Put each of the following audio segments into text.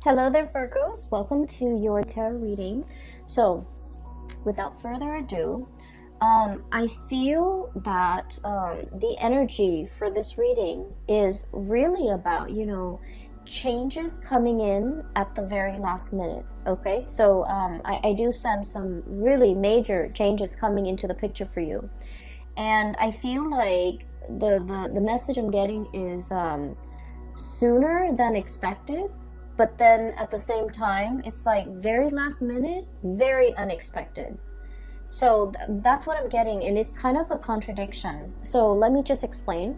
Hello there, Virgos. Welcome to your tarot reading. So, without further ado, I feel that the energy for this reading is really about, changes coming in at the very last minute. Okay, so I do sense some really major changes coming into the picture for you, and I feel like the message I'm getting is sooner than expected, but then at the same time it's like very last minute, very unexpected. So that's what I'm getting, and it's kind of a contradiction. So let me just explain.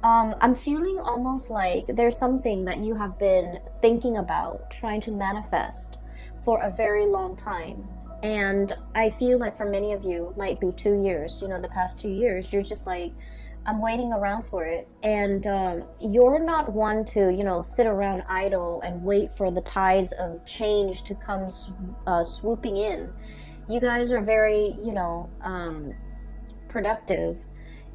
I'm feeling almost like there's something that you have been thinking about, trying to manifest for a very long time. And I feel like for many of you, might be 2 years, the past 2 years, you're just like, I'm waiting around for it. And you're not one to, sit around idle and wait for the tides of change to come swooping in. You guys are very, productive.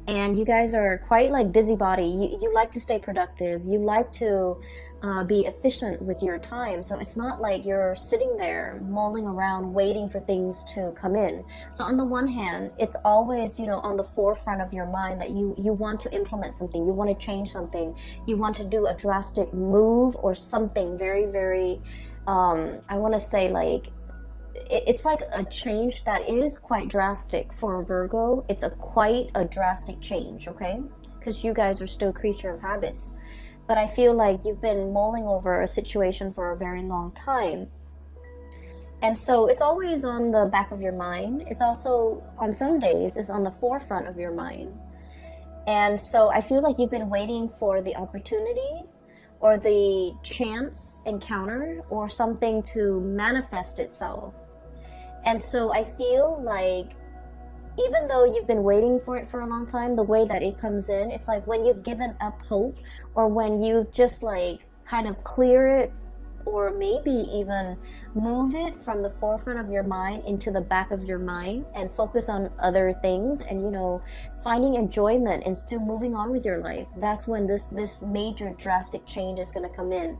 And you guys are quite like busybody. You like to stay productive. You like to be efficient with your time. So it's not like you're sitting there mulling around waiting for things to come in. So on the one hand, it's always, on the forefront of your mind that you want to implement something. You want to change something. You want to do a drastic move or something very, very, I want to say like, it's like a change that is quite drastic for a Virgo. It's quite a drastic change, okay? Because you guys are still a creature of habits. But I feel like you've been mulling over a situation for a very long time. And so it's always on the back of your mind. It's also, on some days, it's on the forefront of your mind. And so I feel like you've been waiting for the opportunity or the chance encounter or something to manifest itself. And so I feel like even though you've been waiting for it for a long time, the way that it comes in, it's like when you've given up hope, or when you just like kind of clear it, or maybe even move it from the forefront of your mind into the back of your mind and focus on other things and, finding enjoyment and still moving on with your life. That's when this major drastic change is going to come in.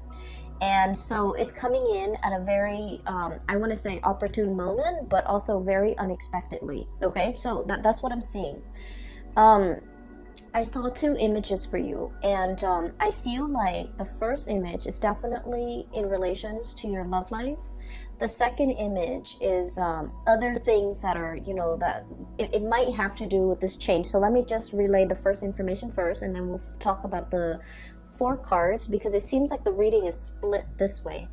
And so it's coming in at a very, I want to say opportune moment, but also very unexpectedly. Okay, so that's what I'm seeing. I saw 2 images for you, and I feel like the first image is definitely in relations to your love life. The second image is other things that are, that it might have to do with this change. So let me just relay the first information first, and then we'll talk about the 4 cards, because it seems like the reading is split this way.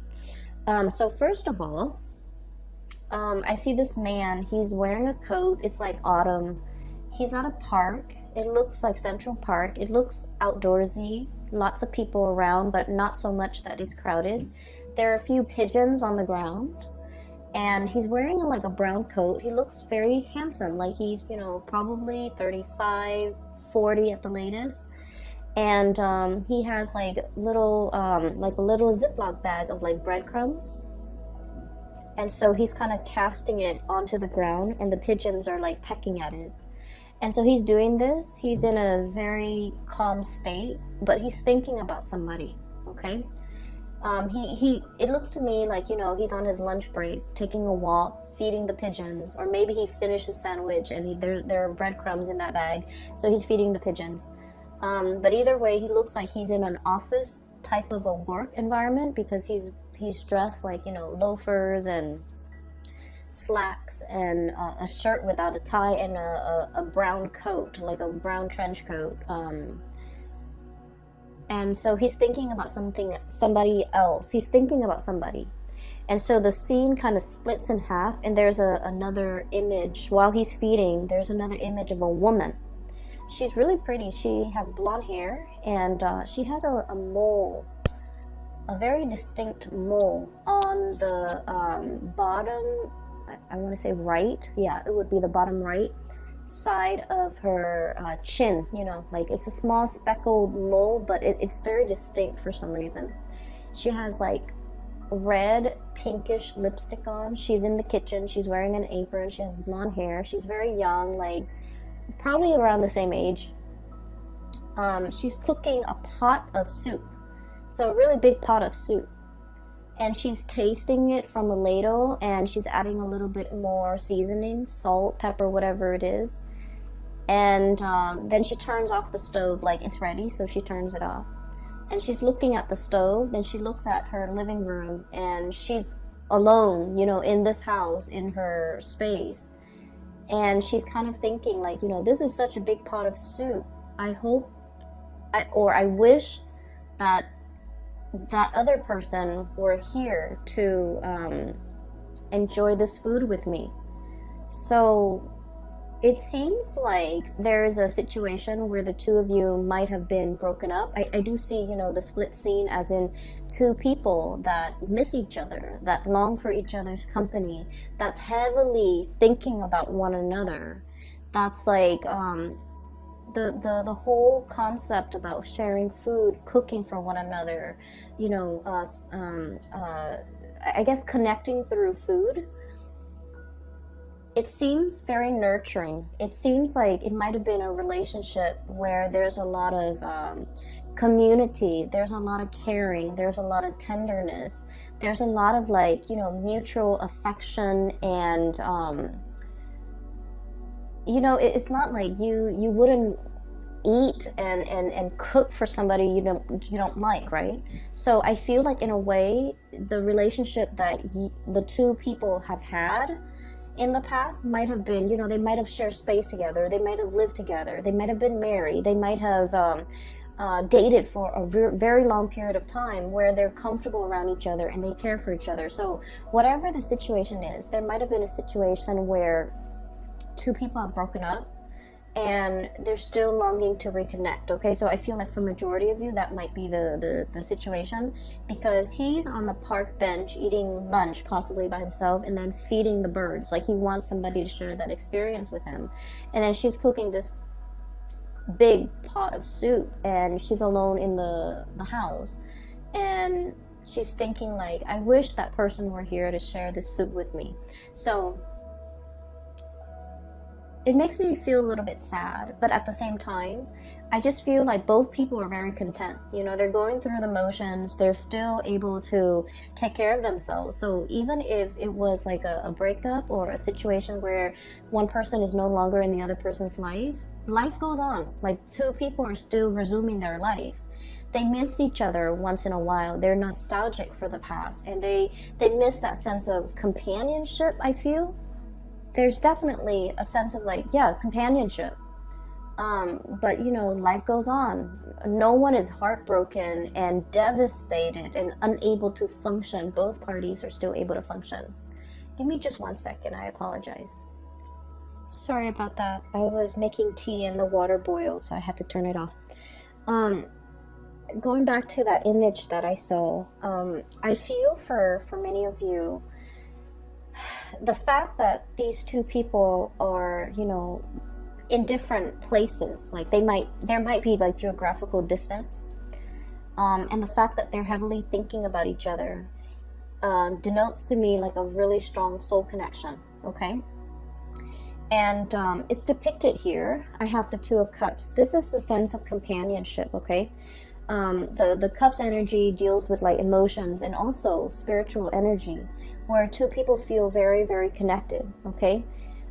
So first of all, I see this man. He's wearing a coat. It's like autumn. He's at a park. It looks like Central Park. It looks outdoorsy. Lots of people around, but not so much that it's crowded. There are a few pigeons on the ground, and he's wearing like a brown coat. He looks very handsome, like he's, probably 35, 40 at the latest. And he has like a little Ziploc bag of like breadcrumbs, and so he's kind of casting it onto the ground, and the pigeons are like pecking at it. And so he's doing this. He's in a very calm state, but he's thinking about somebody. Okay. It looks to me like, he's on his lunch break, taking a walk, feeding the pigeons, or maybe he finished his sandwich and there are breadcrumbs in that bag, so he's feeding the pigeons. But either way, he looks like he's in an office type of a work environment, because he's dressed like, loafers and slacks and a shirt without a tie and a brown coat, like a brown trench coat. And so he's thinking about somebody else. He's thinking about somebody. And so the scene kind of splits in half, and there's another image. While he's feeding, there's another image of a woman. She's really pretty. She has blonde hair, and she has a mole, a very distinct mole on the bottom, I want to say right. Yeah, it would be the bottom right side of her chin. Like it's a small speckled mole, but it's very distinct for some reason. She has like red pinkish lipstick on. She's in the kitchen. She's wearing an apron. She has blonde hair. She's very young, like probably around the same age. She's cooking a pot of soup. So a really big pot of soup. And she's tasting it from a ladle, and she's adding a little bit more seasoning, salt, pepper, whatever it is. And then she turns off the stove, like it's ready, so she turns it off. And she's looking at the stove, then she looks at her living room, and she's alone, you know, in this house, in her space. And she's kind of thinking like, you know, this is such a big pot of soup. I wish that that other person were here to enjoy this food with me. So it seems like there is a situation where the two of you might have been broken up. I do see, you know, the split scene as in two people that miss each other, that long for each other's company, that's heavily thinking about one another. That's like the whole concept about sharing food, cooking for one another, you know, I guess connecting through food. It seems very nurturing. It seems like it might have been a relationship where there's a lot of community, there's a lot of caring, there's a lot of tenderness, there's a lot of like, you know, mutual affection, and you know, it's not like you wouldn't eat and cook for somebody you don't like, right? So I feel like in a way the relationship that the two people have had in the past might have been, you know, they might have shared space together, they might have lived together, they might have been married, they might have dated for a very long period of time where they're comfortable around each other and they care for each other. So whatever the situation is, there might have been a situation where two people have broken up and they're still longing to reconnect. Okay, so I feel like for majority of you that might be the situation, because he's on the park bench eating lunch possibly by himself and then feeding the birds, like he wants somebody to share that experience with him. And then she's cooking this big pot of soup and she's alone in the house, and she's thinking like, I wish that person were here to share this soup with me. So it makes me feel a little bit sad, but at the same time, I just feel like both people are very content. You know, they're going through the motions, they're still able to take care of themselves. So even if it was like a breakup or a situation where one person is no longer in the other person's life goes on. Like two people are still resuming their life. They miss each other once in a while. They're nostalgic for the past, and they miss that sense of companionship, I feel. There's definitely a sense of like, yeah, companionship. But you know, life goes on. No one is heartbroken and devastated and unable to function. Both parties are still able to function. Give me just 1 second, I apologize. Sorry about that. I was making tea and the water boiled, so I had to turn it off. Going back to that image that I saw, I feel for many of you, the fact that these two people are, you know, in different places, like there might be like geographical distance, and the fact that they're heavily thinking about each other denotes to me like a really strong soul connection. Okay, and it's depicted here. I have the Two of Cups. This is the sense of companionship. Okay. The cups energy deals with like emotions and also spiritual energy, where two people feel very, very connected. Okay,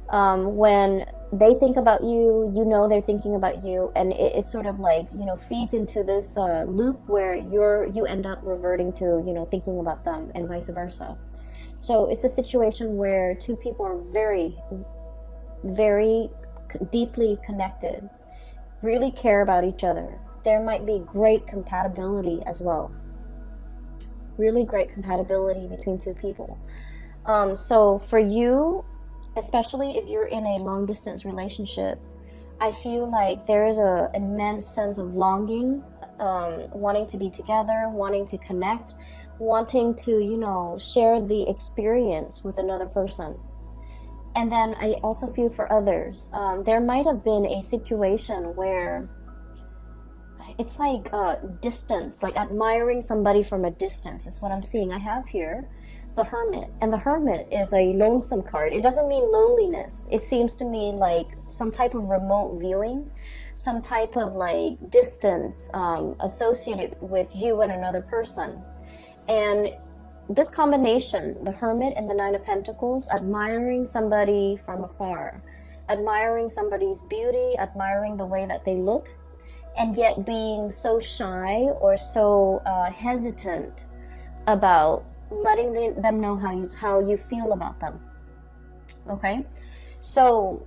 when they think about you, you know they're thinking about you, and it's sort of like, you know, feeds into this loop where you end up reverting to, you know, thinking about them and vice versa. So it's a situation where two people are very, very deeply connected, really care about each other. There might be great compatibility as well. Really great compatibility between two people. So for you, especially if you're in a long distance relationship, I feel like there is an immense sense of longing, wanting to be together, wanting to connect, wanting to, you know, share the experience with another person. And then I also feel for others, there might have been a situation where it's like distance, like admiring somebody from a distance is what I'm seeing. I have here the Hermit, and the Hermit is a lonesome card. It doesn't mean loneliness. It seems to mean like some type of remote viewing. some type of like distance associated with you and another person. And this combination, the Hermit and the Nine of Pentacles, admiring somebody from afar, admiring somebody's beauty, admiring the way that they look, and yet being so shy or so hesitant about letting them know how you feel about them. Okay, so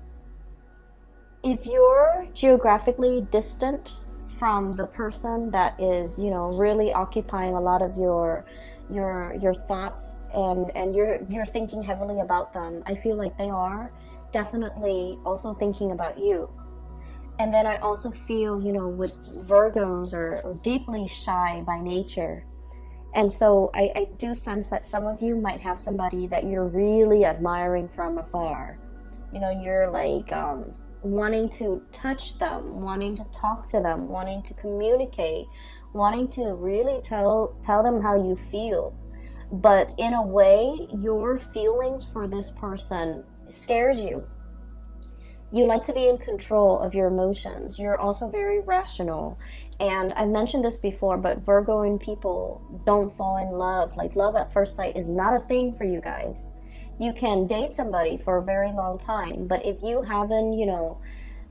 if you're geographically distant from the person that is, you know, really occupying a lot of your thoughts, and you're thinking heavily about them, I feel like they are definitely also thinking about you. And then I also feel, you know, with Virgos are deeply shy by nature. And so I do sense that some of you might have somebody that you're really admiring from afar. You know, you're like wanting to touch them, wanting to talk to them, wanting to communicate, wanting to really tell them how you feel. But in a way, your feelings for this person scares you. You like to be in control of your emotions. You're also very rational. And I've mentioned this before, but Virgoing people don't fall in love. Like, love at first sight is not a thing for you guys. You can date somebody for a very long time, but if you haven't, you know,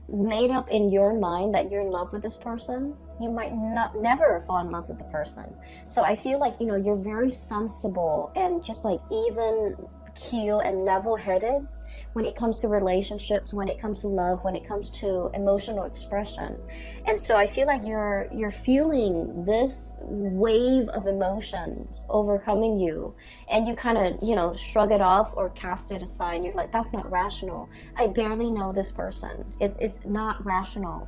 made up in your mind that you're in love with this person, you might never fall in love with the person. So I feel like, you know, you're very sensible and just like even keel and level-headed when it comes to relationships, when it comes to love, when it comes to emotional expression. And so I feel like you're feeling this wave of emotions overcoming you, and you kind of, you know, shrug it off or cast it aside. You're like, that's not rational. I barely know this person. It's not rational,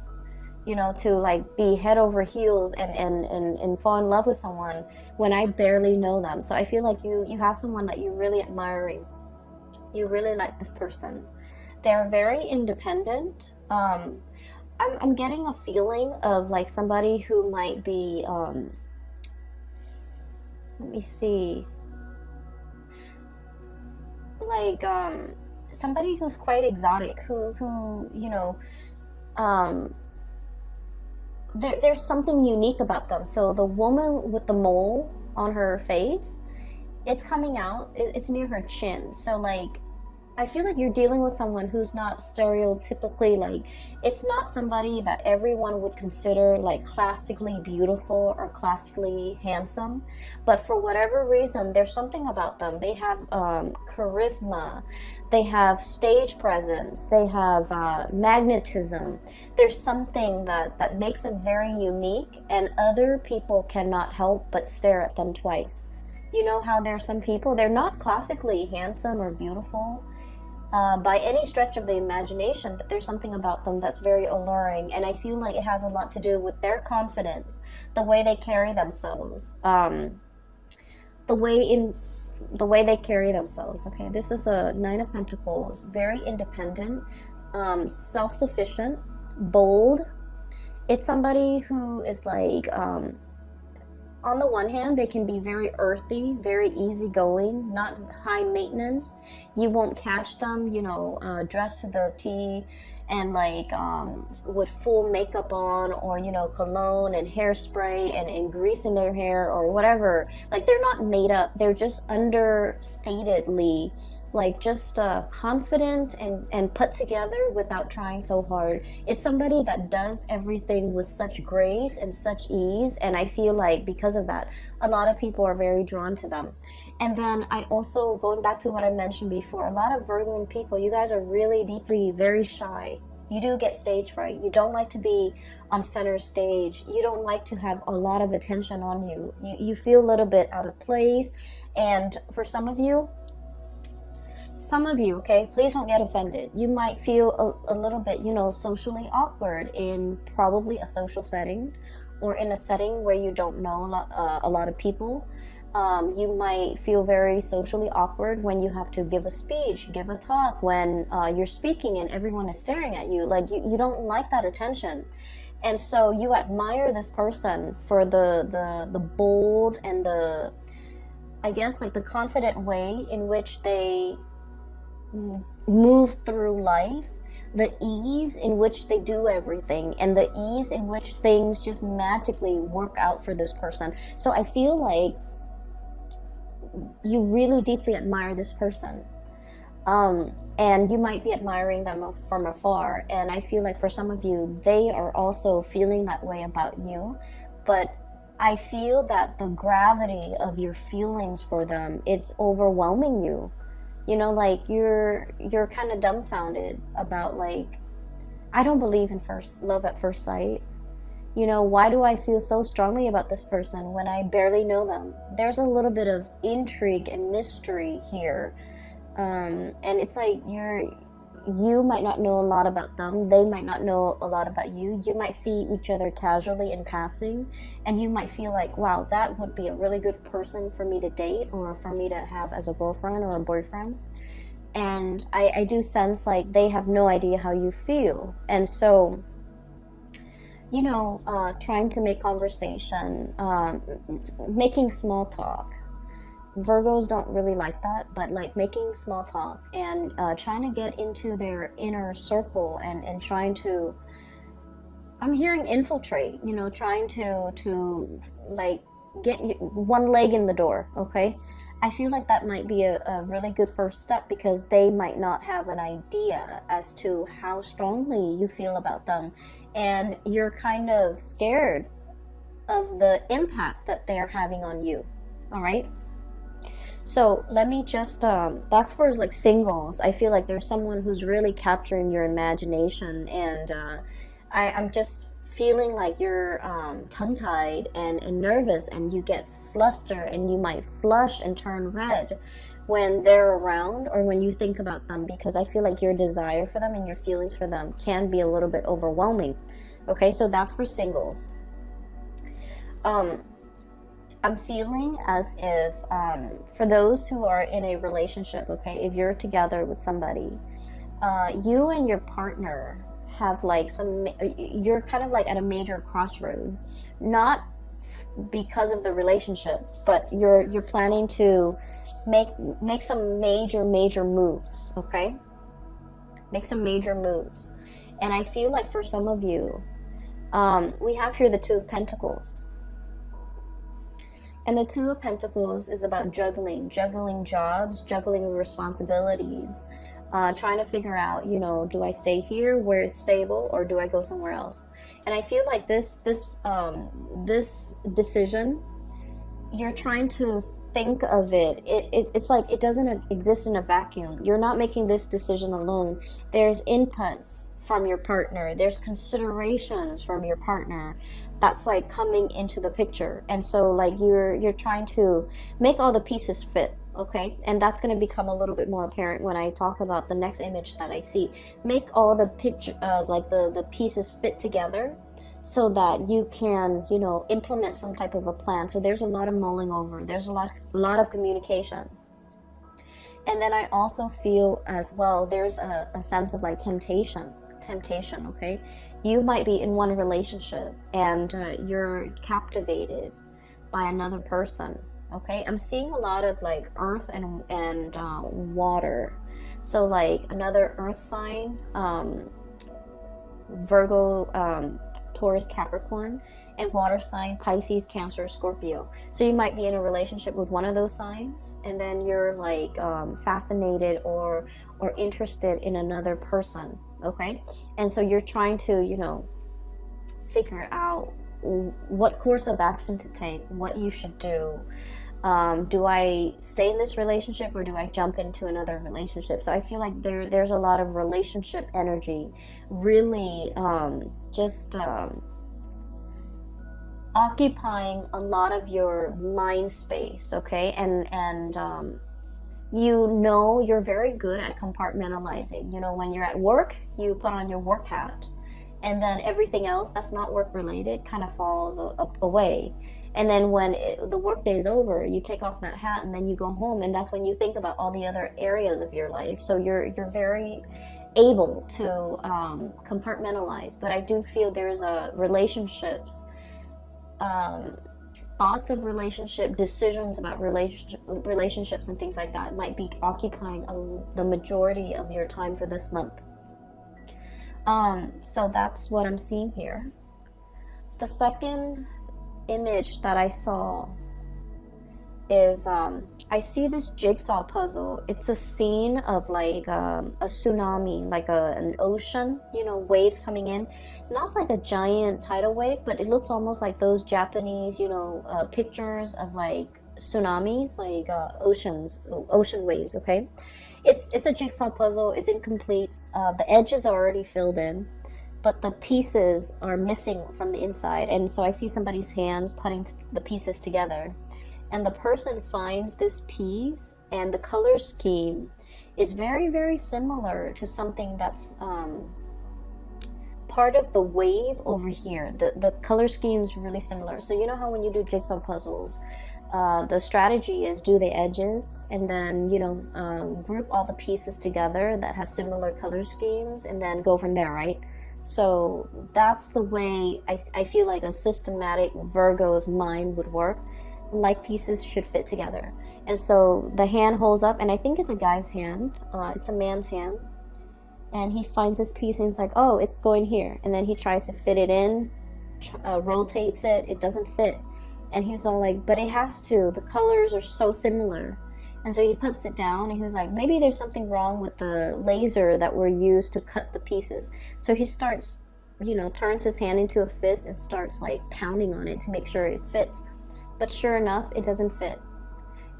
you know, to like be head over heels and fall in love with someone when I barely know them. So I feel like you have someone that you're really admiring. You really like this person. They're very independent. I'm getting a feeling of like somebody who might be, let me see, like somebody who's quite exotic, who you know, there's something unique about them. So the woman with the mole on her face, it's coming out, it's near her chin. So like, I feel like you're dealing with someone who's not stereotypically, like, it's not somebody that everyone would consider like classically beautiful or classically handsome, but for whatever reason, there's something about them. They have charisma, they have stage presence, they have magnetism. There's something that makes them very unique, and other people cannot help but stare at them twice. You know how there's some people, they're not classically handsome or beautiful by any stretch of the imagination, but there's something about them that's very alluring, and I feel like it has a lot to do with their confidence, the way they carry themselves, the way they carry themselves. Okay, this is a Nine of Pentacles, very independent, self-sufficient, bold. It's somebody who is like, on the one hand, they can be very earthy, very easygoing, not high maintenance. You won't catch them, you know, dressed to the T and like with full makeup on, or, you know, cologne and hairspray and grease in their hair or whatever. Like, they're not made up. They're just understatedly like just confident and put together without trying so hard. It's somebody that does everything with such grace and such ease, and I feel like because of that, a lot of people are very drawn to them. And then I also, going back to what I mentioned before, a lot of Virgo people, you guys are really deeply very shy. You do get stage fright. You don't like to be on center stage. You don't like to have a lot of attention on you. You feel a little bit out of place. And for some of you, okay, please don't get offended. You might feel a little bit, you know, socially awkward in probably a social setting, or in a setting where you don't know a lot of people. You might feel very socially awkward when you have to give a speech, give a talk, when you're speaking and everyone is staring at you. Like, you don't like that attention. And so you admire this person for the bold and the, I guess, like the confident way in which they move through life. the ease in which they do everything, and the ease in which things just magically work out for this person. So I feel like you really deeply admire this person. And you might be admiring them from afar. And I feel like for some of you, they are also feeling that way about you. But I feel that the gravity of your feelings for them, it's overwhelming you. You know, like you're kind of dumbfounded about, like, I don't believe in love at first sight. You know, why do I feel so strongly about this person when I barely know them? There's a little bit of intrigue and mystery here. And it's like you might not know a lot about them. They might not know a lot about you. You might see each other casually in passing, and you might feel like, wow, that would be a really good person for me to date or for me to have as a girlfriend or a boyfriend. And I do sense like they have no idea how you feel. And so, you know, trying to make conversation, making small talk. Virgos don't really like that, but like making small talk and trying to get into their inner circle and trying to, I'm hearing infiltrate, you know, trying to like get one leg in the door, okay? I feel like that might be a really good first step, because they might not have an idea as to how strongly you feel about them, and you're kind of scared of the impact that they're having on you, all right? So let me just, that's for like singles. I feel like there's someone who's really capturing your imagination, and I'm just feeling like you're tongue-tied and nervous, and you get flustered, and you might flush and turn red when they're around or when you think about them, because I feel like your desire for them and your feelings for them can be a little bit overwhelming. Okay, so that's for singles. I'm feeling as if, for those who are in a relationship, okay, if you're together with somebody, you and your partner have like you're kind of like at a major crossroads, not because of the relationship, but you're planning to make some major moves, okay? Make some major moves. And I feel like for some of you, we have here the Two of Pentacles. And the Two of Pentacles is about juggling jobs, juggling responsibilities, trying to figure out, you know, do I stay here where it's stable, or do I go somewhere else? And I feel like this decision, you're trying to think of it. It's like it doesn't exist in a vacuum. You're not making this decision alone. There's inputs from your partner. There's considerations from your partner that's like coming into the picture. And so like you're trying to make all the pieces fit, okay? And that's going to become a little bit more apparent when I talk about the next image that I see. Make all the picture like the pieces fit together so that you can, you know, implement some type of a plan. So there's a lot of mulling over. There's a lot of communication. And then I also feel as well, there's a sense of like temptation, okay? You might be in one relationship and you're captivated by another person, okay? I'm seeing a lot of like earth and water. So like another earth sign, Virgo, Taurus, Capricorn, and water sign, Pisces, Cancer, Scorpio. So you might be in a relationship with one of those signs, and then you're like fascinated or interested in another person, okay? And so you're trying to, you know, figure out what course of action to take, what you should do. Do I stay in this relationship or do I jump into another relationship? So I feel like there's a lot of relationship energy, really occupying a lot of your mind space, okay? And you know, you're very good at compartmentalizing. You know, when you're at work, you put on your work hat, and then everything else that's not work related kind of falls away. And then when the work day is over, you take off that hat and then you go home, and that's when you think about all the other areas of your life. So you're very able to compartmentalize. But I do feel there's relationships, thoughts of relationship, decisions about relationships and things like that might be occupying the majority of your time for this month. So that's what I'm seeing here. The second image that I saw is I see this jigsaw puzzle. It's a scene of like a tsunami, like an ocean, you know, waves coming in. Not like a giant tidal wave, but it looks almost like those Japanese, you know, pictures of like tsunamis, like ocean waves. Okay, it's a jigsaw puzzle. It's incomplete. The edges are already filled in, but the pieces are missing from the inside. And so I see somebody's hand putting the pieces together. And the person finds this piece, and the color scheme is very, very similar to something that's part of the wave over here. The color scheme is really similar. So you know how when you do jigsaw puzzles, the strategy is do the edges and then, you know, group all the pieces together that have similar color schemes and then go from there, right? So that's the way I feel like a systematic Virgo's mind would work. Like pieces should fit together. And so the hand holds up, and I think it's a guy's hand, it's a man's hand, and he finds this piece and he's like, oh, it's going here. And then he tries to fit it in, rotates it, it doesn't fit. And he's all like, but it has to, the colors are so similar. And so he puts it down and he was like, maybe there's something wrong with the laser that were used to cut the pieces. So he starts, you know, turns his hand into a fist and starts like pounding on it to make sure it fits. But sure enough, it doesn't fit.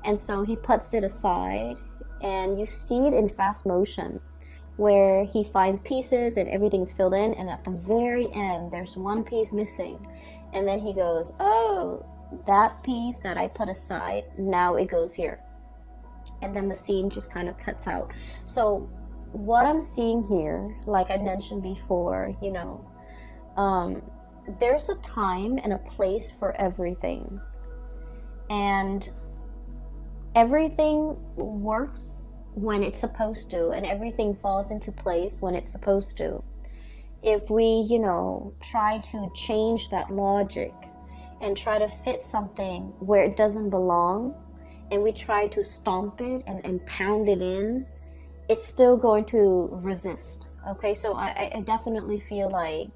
And so he puts it aside, and you see it in fast motion where he finds pieces and everything's filled in, and at the very end there's one piece missing. And then he goes, oh, that piece that I put aside, now it goes here. And then the scene just kind of cuts out. So what I'm seeing here, like I mentioned before, you know, there's a time and a place for everything. And everything works when it's supposed to, and everything falls into place when it's supposed to. If we, you know, try to change that logic and try to fit something where it doesn't belong, and we try to stomp it and pound it in, it's still going to resist. Okay, so I definitely feel like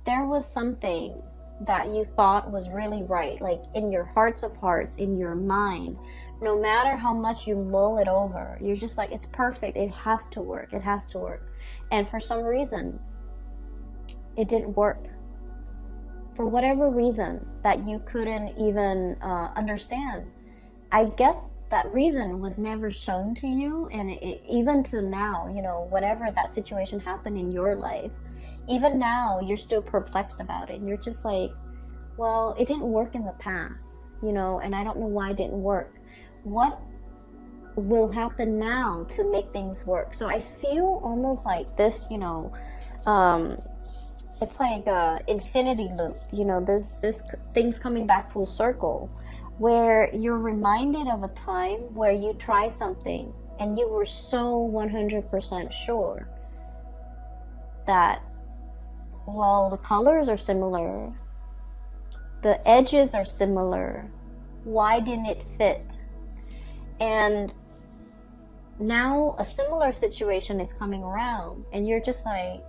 there was something that you thought was really right, like in your hearts of hearts, in your mind, no matter how much you mull it over, you're just like, it's perfect, it has to work, it has to work. And for some reason, it didn't work. For whatever reason that you couldn't even understand. I guess that reason was never shown to you, and even to now, you know, whenever that situation happened in your life, even now, you're still perplexed about it. And you're just like, well, it didn't work in the past, you know, and I don't know why it didn't work. What will happen now to make things work? So I feel almost like this, you know, it's like a infinity loop, you know, this things coming back full circle, where you're reminded of a time where you tried something and you were so 100% sure that, well, the colors are similar, the edges are similar, why didn't it fit? And now a similar situation is coming around, and you're just like,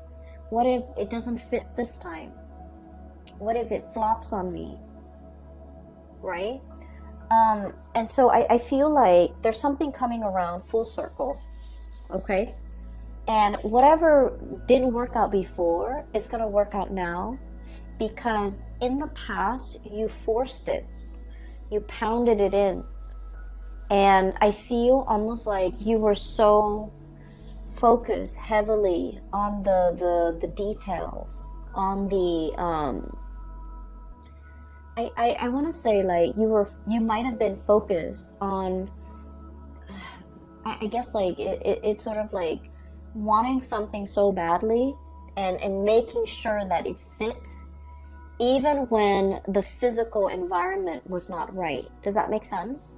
what if it doesn't fit this time? What if it flops on me? Right? And so I feel like there's something coming around full circle, okay? And whatever didn't work out before, it's going to work out now, because in the past, you forced it. You pounded it in. And I feel almost like you were so focused heavily on the details, on the, I want to say like you might have been focused on, I guess like it's sort of like wanting something so badly and making sure that it fits even when the physical environment was not right. Does that make sense?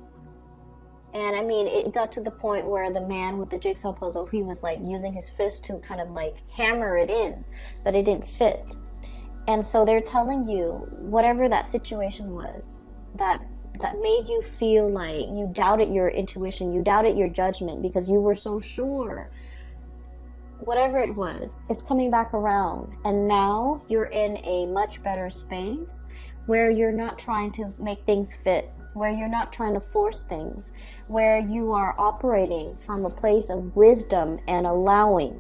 And I mean, it got to the point where the man with the jigsaw puzzle, he was like using his fist to kind of like hammer it in, but it didn't fit. And so they're telling you, whatever that situation was, that made you feel like you doubted your intuition, you doubted your judgment because you were so sure whatever it was, it's coming back around. And now you're in a much better space where you're not trying to make things fit, where you're not trying to force things, where you are operating from a place of wisdom and allowing.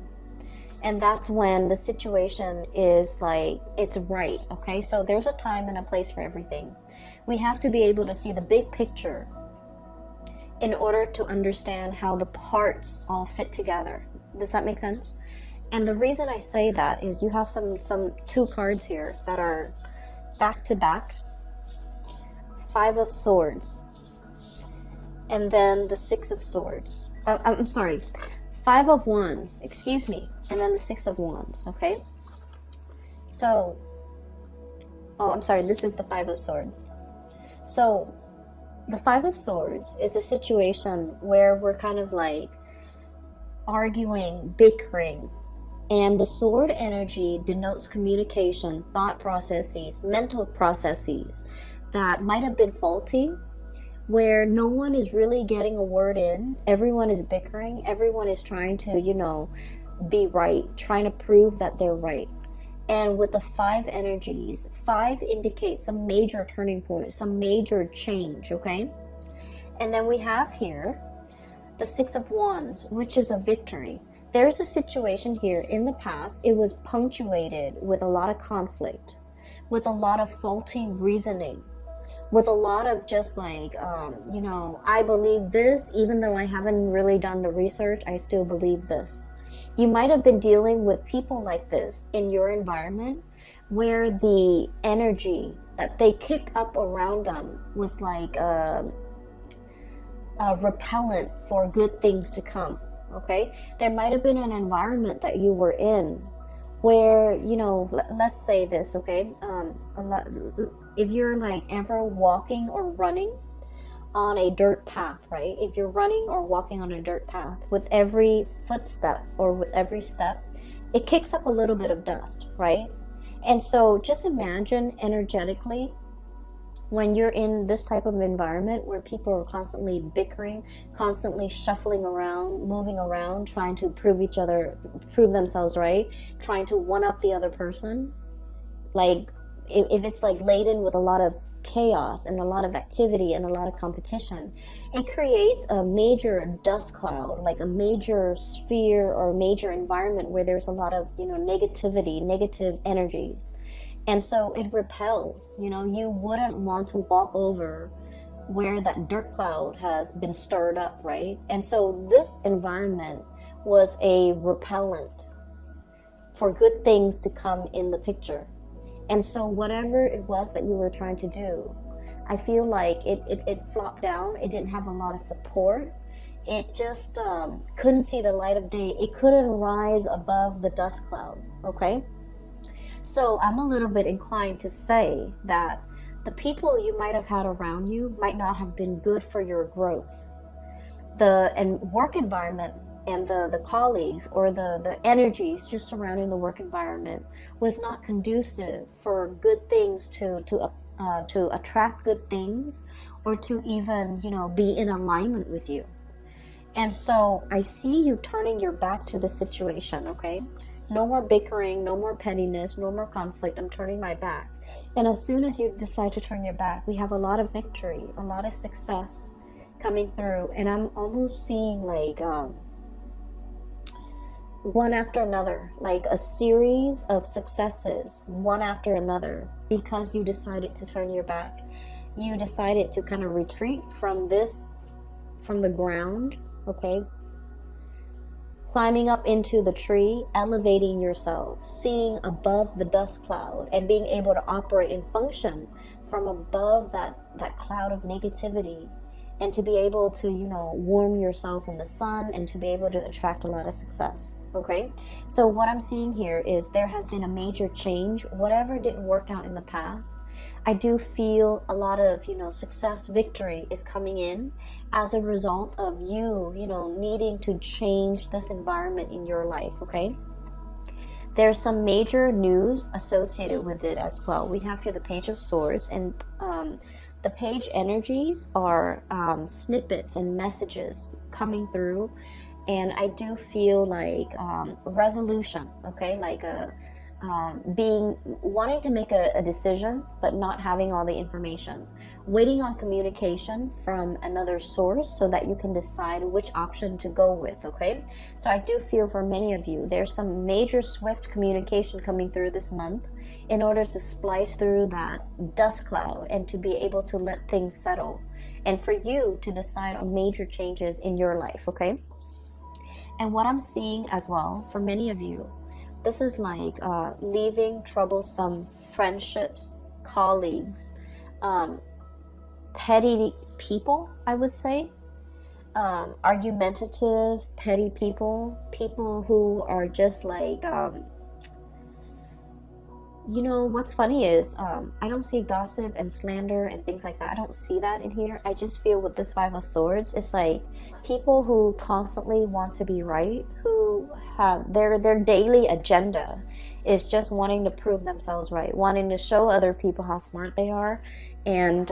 And that's when the situation is like, it's right, okay? So there's a time and a place for everything. We have to be able to see the big picture in order to understand how the parts all fit together. Does that make sense? And the reason I say that is you have some two cards here that are back to back. 5 of Swords. And then the 6 of Swords. I'm sorry. 5 of Wands. Excuse me. And then the 6 of Wands. Okay? So, I'm sorry. This is the 5 of Swords. So, the 5 of Swords is a situation where we're kind of like arguing, bickering. And the sword energy denotes communication, thought processes, mental processes that might have been faulty, where no one is really getting a word in. Everyone is bickering. Everyone is trying to, be right, trying to prove that they're right. And with the 5 energies, 5 indicates some major turning point, some major change, okay? And then we have here the 6 of Wands, which is a victory. There's a situation here in the past, it was punctuated with a lot of conflict, with a lot of faulty reasoning, with a lot of just like, I believe this, even though I haven't really done the research, I still believe this. You might have been dealing with people like this in your environment where the energy that they kick up around them was like a repellent for good things to come, okay? There might have been an environment that you were in where, let's say this, okay? If you're like ever walking or running on a dirt path, right? If you're running or walking on a dirt path, with every footstep or with every step, it kicks up a little bit of dust, right? And so just imagine energetically when you're in this type of environment where people are constantly bickering, constantly shuffling around, moving around, trying to prove themselves right, trying to one up the other person. Like, if it's like laden with a lot of chaos and a lot of activity and a lot of competition, it creates a major dust cloud, like a major sphere or a major environment where there's a lot of, negativity, negative energies. And so it repels, you wouldn't want to walk over where that dirt cloud has been stirred up, right? And so this environment was a repellent for good things to come in the picture. And so whatever it was that you were trying to do, I feel like it flopped down. It didn't have a lot of support. It just couldn't see the light of day. It couldn't rise above the dust cloud, okay? So I'm a little bit inclined to say that the people you might have had around you might not have been good for your growth. The work environment and the colleagues or the energies just surrounding the work environment was not conducive for good things to attract good things or to even, be in alignment with you. And so I see you turning your back to the situation, okay? No more bickering, no more pettiness, no more conflict. I'm turning my back. And as soon as you decide to turn your back, we have a lot of victory, a lot of success coming through. And I'm almost seeing like one after another, like a series of successes, one after another, because you decided to turn your back. You decided to kind of retreat from the ground, okay? Climbing up into the tree, elevating yourself, seeing above the dust cloud, and being able to operate and function from above that cloud of negativity, and to be able to, warm yourself in the sun and to be able to attract a lot of success, okay? So what I'm seeing here is there has been a major change. Whatever didn't work out in the past, I do feel a lot of, success, victory is coming in as a result of you, needing to change this environment in your life, okay? There's some major news associated with it as well. We have here the Page of Swords, and the page energies are snippets and messages coming through, And I do feel like resolution, okay, like being wanting to make a decision but not having all the information, waiting on communication from another source so that you can decide which option to go with. Okay, so I do feel for many of you there's some major swift communication coming through this month in order to splice through that dust cloud and to be able to let things settle, and for you to decide on major changes in your life. Okay, and what I'm seeing as well for many of you, this is like leaving troublesome friendships, colleagues, petty people, I would say. Argumentative, petty people, people who are just like, you know, what's funny is I don't see gossip and slander and things like that. I don't see that in here. I just feel with this Five of Swords, it's like people who constantly want to be right, who have their daily agenda is just wanting to prove themselves right, wanting to show other people how smart they are, and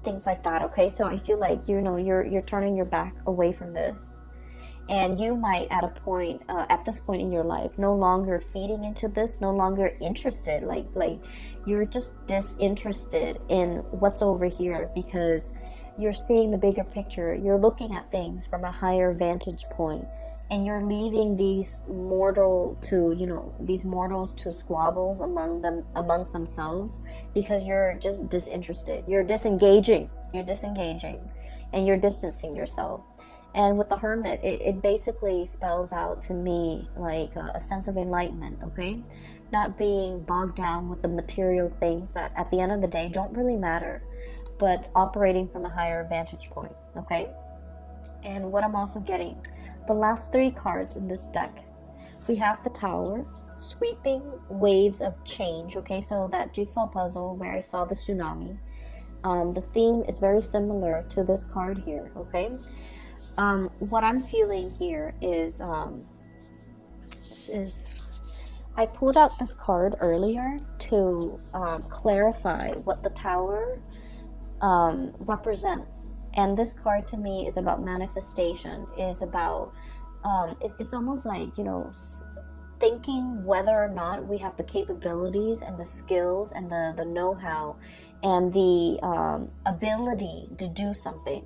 things like that. Okay, so I feel like, you know, you're turning your back away from this. And you might at this point in your life, no longer feeding into this, no longer interested, like you're just disinterested in what's over here because you're seeing the bigger picture. You're looking at things from a higher vantage point, and you're leaving these mortals to squabbles amongst themselves because you're just disinterested. You're disengaging, and you're distancing yourself. And with the Hermit, it basically spells out to me like a sense of enlightenment, okay? Not being bogged down with the material things that at the end of the day don't really matter, but operating from a higher vantage point, okay? And what I'm also getting, the last three cards in this deck, we have the Tower, sweeping waves of change, okay? So that jigsaw puzzle where I saw the tsunami, the theme is very similar to this card here, okay? What I'm feeling here is, I pulled out this card earlier to clarify what the Tower represents. And this card to me is about manifestation, is about, it's almost like, you know, thinking whether or not we have the capabilities and the skills and the know-how and the ability to do something.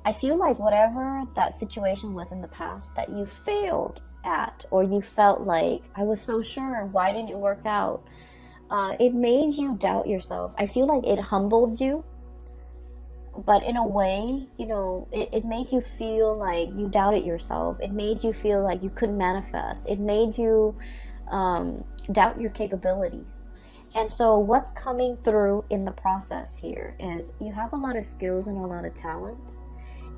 I feel like whatever that situation was in the past that you failed at, or you felt like, I was so sure, why didn't it work out? It made you doubt yourself. I feel like it humbled you, but in a way, you know, it made you feel like you doubted yourself. It made you feel like you couldn't manifest. It made you doubt your capabilities. And so what's coming through in the process here is you have a lot of skills and a lot of talent.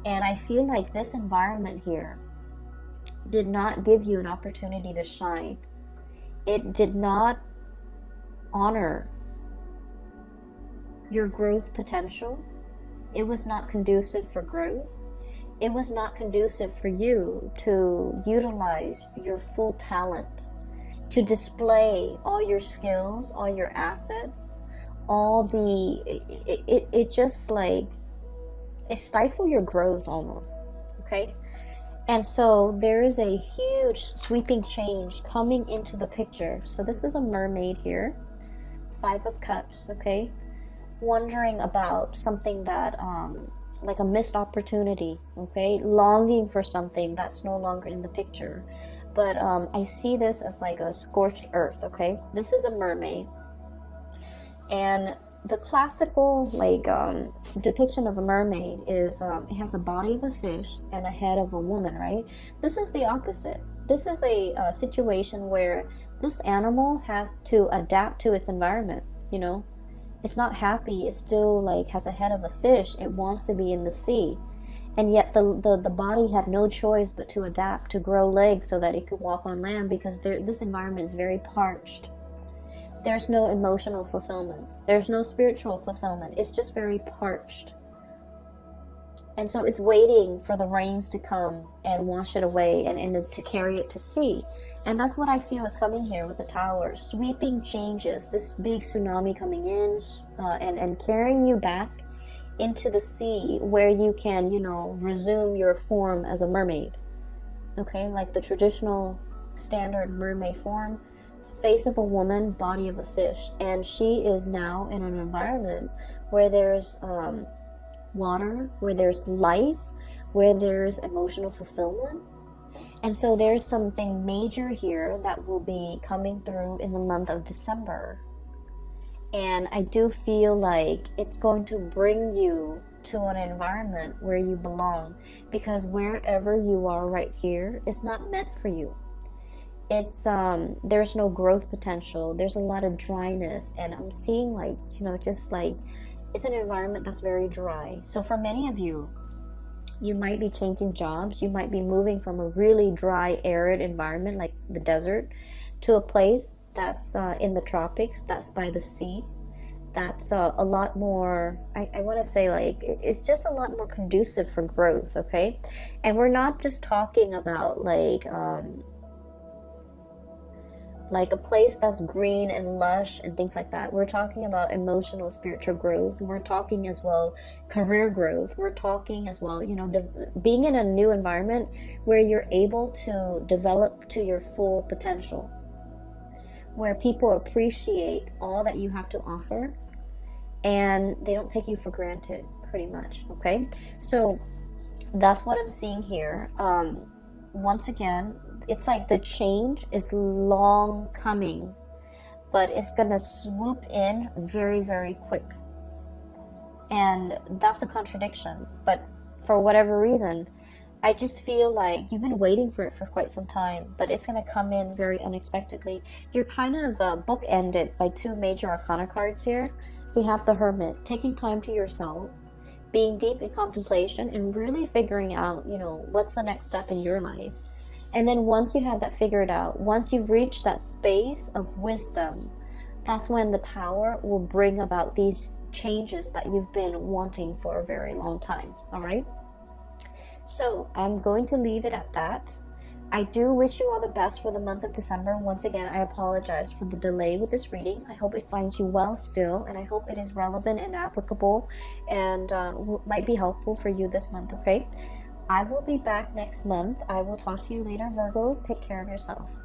And I feel like this environment here did not give you an opportunity to shine. It did not honor your growth potential. It was not conducive for growth. It was not conducive for you to utilize your full talent, to display all your skills, all your assets, it just like, it stifles your growth almost, okay? And so there is a huge sweeping change coming into the picture. So this is a mermaid here, Five of Cups, okay? Wondering about something that, like a missed opportunity, okay? Longing for something that's no longer in the picture. But I see this as like a scorched earth, okay? This is a mermaid. And the classical like depiction of a mermaid is it has a body of a fish and a head of a woman, right? This is the opposite. This is a situation where this animal has to adapt to its environment, you know? It's not happy. It still like has a head of a fish. It wants to be in the sea. And yet the body had no choice but to adapt, to grow legs so that it could walk on land, because this environment is very parched. There's no emotional fulfillment. There's no spiritual fulfillment. It's just very parched. And so it's waiting for the rains to come and wash it away and to carry it to sea. And that's what I feel is coming here with the Tower. Sweeping changes, this big tsunami coming in and carrying you back into the sea where you can, you know, resume your form as a mermaid. okay, like the traditional standard mermaid form, face of a woman, body of a fish. And she is now in an environment where there's water, where there's life, where there's emotional fulfillment. And so there's something major here that will be coming through in the month of December. And I do feel like it's going to bring you to an environment where you belong, because wherever you are right here is not meant for you. It's there's no growth potential. There's a lot of dryness, and I'm seeing like, you know, just like it's an environment that's very dry. So for many of you, you might be changing jobs. You might be moving from a really dry, arid environment like the desert to a place that's in the tropics, that's by the sea, that's a lot more, I want to say, like, it's just a lot more conducive for growth, okay? And we're not just talking about like a place that's green and lush and things like that. We're talking about emotional, spiritual growth. We're talking as well career growth. We're talking as well, you know, being in a new environment where you're able to develop to your full potential, where people appreciate all that you have to offer and they don't take you for granted, pretty much, okay? So that's what I'm seeing here. Once again, it's like the change is long coming, but it's gonna swoop in very, very quick. And that's a contradiction, but for whatever reason, I just feel like you've been waiting for it for quite some time, but it's going to come in very unexpectedly. You're kind of bookended by two major arcana cards here. We have the Hermit, taking time to yourself, being deep in contemplation, and really figuring out, you know, what's the next step in your life. And then once you have that figured out, once you've reached that space of wisdom, that's when the Tower will bring about these changes that you've been wanting for a very long time, all right? So I'm going to leave it at that. I do wish you all the best for the month of December. Once again, I apologize for the delay with this reading. I hope it finds you well still, and I hope it is relevant and applicable and might be helpful for you this month, okay? I will be back next month. I will talk to you later, Virgos. Take care of yourself.